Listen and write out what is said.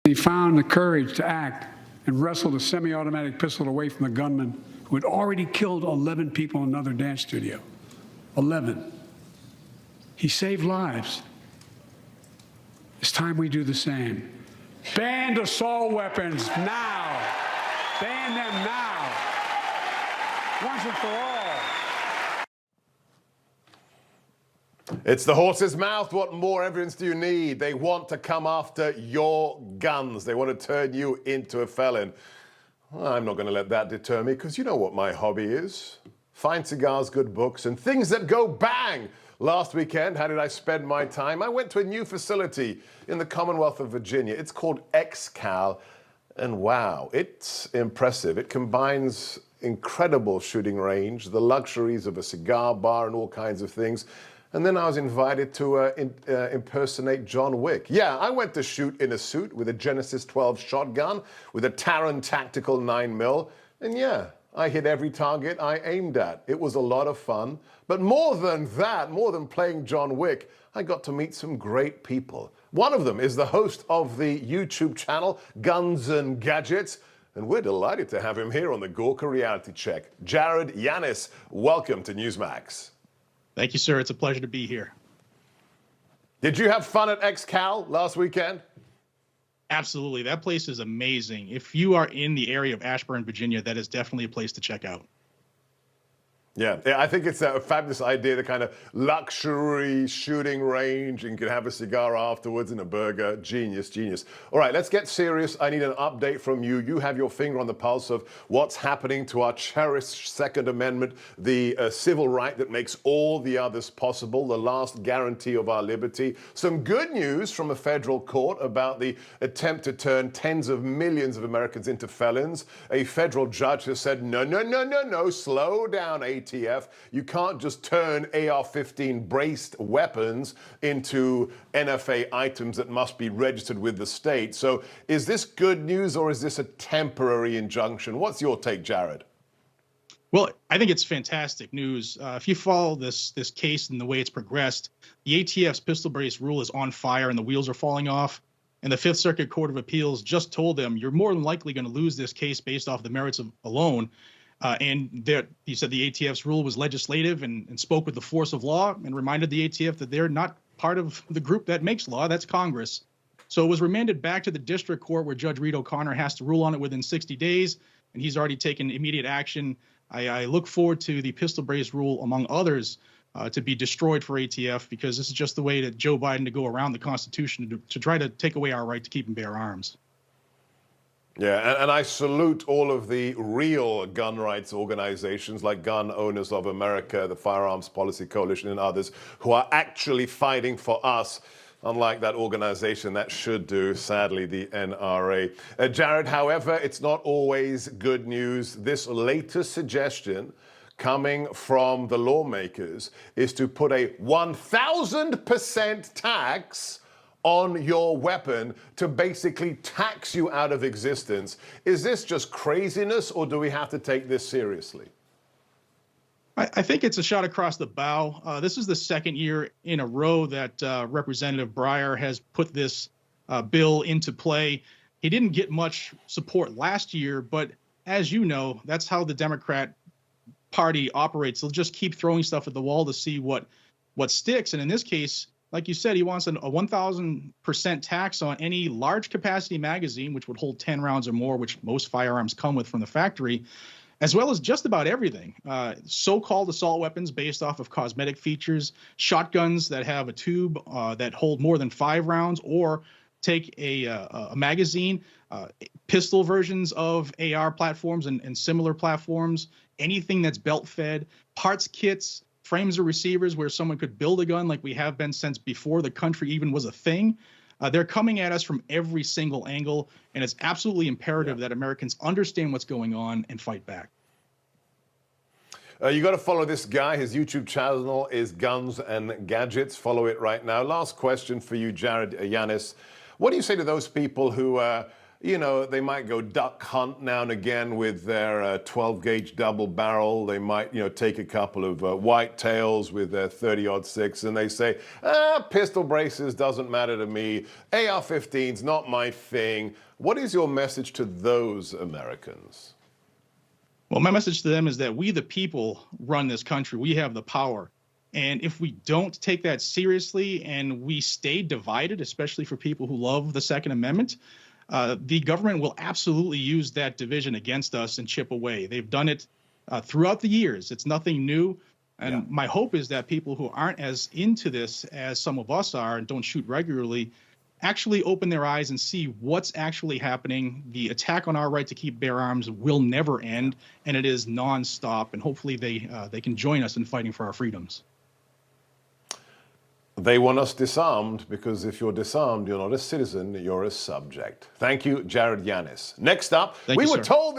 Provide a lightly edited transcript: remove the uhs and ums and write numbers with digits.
He found the courage to act and wrestled a semi-automatic pistol away from the gunman who had already killed 11 people in another dance studio. 11. He saved lives. It's time we do the same. Ban assault weapons now. Ban them now. Once and for all. It's the horse's mouth. What more evidence do you need? They want to come after your guns. They want to turn you into a felon. Well, I'm not going to let that deter me, because you know what my hobby is. Fine cigars, good books, and things that go bang. Last weekend, how did I spend my time? I went to a new facility in the Commonwealth of Virginia. It's called XCal, and wow, it's impressive. It combines incredible shooting range, the luxuries of a cigar bar and all kinds of things. And then I was invited to impersonate John Wick. Yeah, I went to shoot in a suit with a Genesis 12 shotgun, with a Taran Tactical 9mm, and yeah, I hit every target I aimed at. It was a lot of fun. But more than that, more than playing John Wick, I got to meet some great people. One of them is the host of the YouTube channel, Guns and Gadgets, and we're delighted to have him here on the Gorka Reality Check. Jared Yanis, welcome to Newsmax. Thank you, sir. It's a pleasure to be here. Did you have fun at XCal last weekend? Absolutely. That place is amazing. If you are in the area of Ashburn, Virginia, that is definitely a place to check out. Yeah, I think it's a fabulous idea, the kind of luxury shooting range, and you can have a cigar afterwards and a burger. Genius, genius. All right, let's get serious. I need an update from you. You have your finger on the pulse of what's happening to our cherished Second Amendment, the civil right that makes all the others possible, the last guarantee of our liberty. Some good news from a federal court about the attempt to turn tens of millions of Americans into felons. A federal judge has said, no, no, no, no, no, slow down, ATF. You can't just turn AR-15 braced weapons into NFA items that must be registered with the state. So is this good news, or is this a temporary injunction? What's your take, Jared? Well, I think it's fantastic news. If you follow this case and the way it's progressed, the ATF's pistol brace rule is on fire and the wheels are falling off. And the Fifth Circuit Court of Appeals just told them you're more than likely going to lose this case based off the merits alone. He said the ATF's rule was legislative and spoke with the force of law, and reminded the ATF that they're not part of the group that makes law. That's Congress. So it was remanded back to the district court, where Judge Reed O'Connor has to rule on it within 60 days, and he's already taken immediate action. I look forward to the pistol brace rule, among others, to be destroyed for ATF, because this is just the way that Joe Biden to go around the Constitution to try to take away our right to keep and bear arms. Yeah, and I salute all of the real gun rights organizations like Gun Owners of America, the Firearms Policy Coalition, and others who are actually fighting for us, unlike that organization that should do, sadly, the NRA. Jared, however, it's not always good news. This latest suggestion coming from the lawmakers is to put a 1,000% tax on your weapon, to basically tax you out of existence. Is this just craziness, or do we have to take this seriously? I think it's a shot across the bow. This is the second year in a row that Representative Breyer has put this bill into play. He didn't get much support last year, but as you know, that's how the Democrat Party operates. They'll just keep throwing stuff at the wall to see what sticks. And in this case, like you said, he wants a 1,000% tax on any large capacity magazine, which would hold 10 rounds or more, which most firearms come with from the factory, as well as just about everything. So-called assault weapons based off of cosmetic features, shotguns that have a tube that hold more than 5 rounds, or take a magazine, pistol versions of AR platforms and similar platforms, anything that's belt fed, parts kits, frames or receivers where someone could build a gun, like we have been since before the country even was a thing. They're coming at us from every single angle, and it's absolutely imperative that Americans understand what's going on and fight back. You got to follow this guy. His YouTube channel is Guns and Gadgets. Follow it right now. Last question for you, Jared Yanis. What do you say to those people who you know, they might go duck hunt now and again with their 12-gauge double barrel. They might, you know, take a couple of white tails with their 30-06, and they say, pistol braces doesn't matter to me. AR-15's not my thing. What is your message to those Americans? Well, my message to them is that we, the people, run this country. We have the power. And if we don't take that seriously and we stay divided, especially for people who love the Second Amendment, the government will absolutely use that division against us and chip away. They've done it throughout the years. It's nothing new. And my hope is that people who aren't as into this as some of us are and don't shoot regularly actually open their eyes and see what's actually happening. The attack on our right to keep bear arms will never end, and it is nonstop. And hopefully they can join us in fighting for our freedoms. They want us disarmed because if you're disarmed, you're not a citizen, you're a subject. Thank you, Jared Yanis. Next up, Thank we you, were sir. told